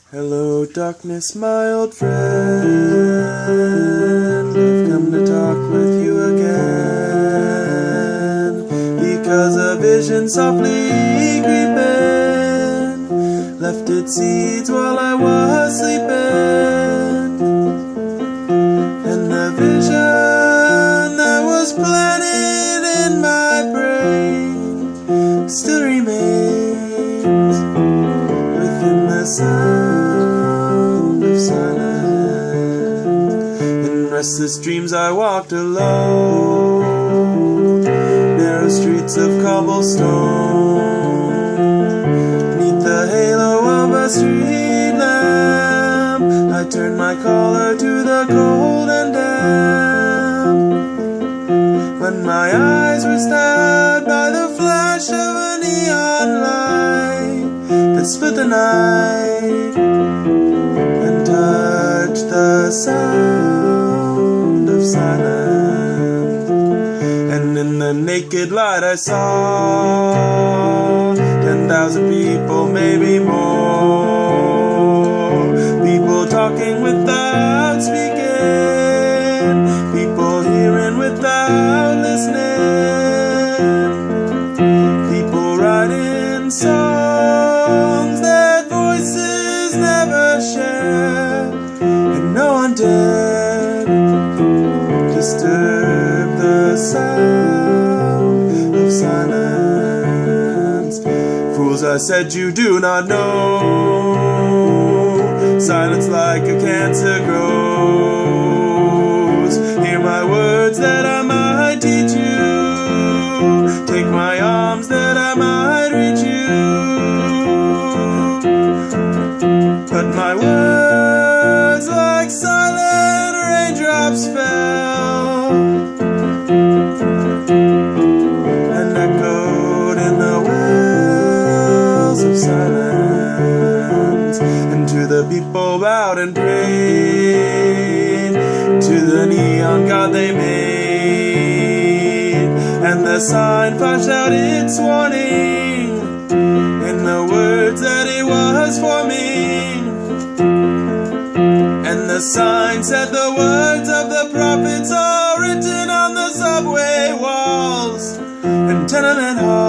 Hello, darkness, my old friend. I've come to talk with you again, because a vision softly creeping left its seeds while I was sleeping, and the vision that was planted in my brain still remains within the sound of silence. In restless dreams I walked alone, narrow streets of cobblestone, neath the halo of a street lamp. I turned my collar to the cold and damp, when my eyes were stabbed by the flash of a neon light that split the night and touched the sound of silence. And in the naked light I saw 10,000 people, maybe more, people talking without speaking, people hearing without listening, people writing songs that voices never share, and no one dared disturb the sound of silence. Fools, I said, you do not know, silence like a cancer grows. Hear my words that I might teach you, take my arms that I might reach you, but my words like silent raindrops fell and echoed in the wells of silence. And to the people bowed and prayed to the neon god they made, and the sign flashed out its warning in the words that it was forming. And the sign said the words of the prophets are written on the subway walls and tenement halls.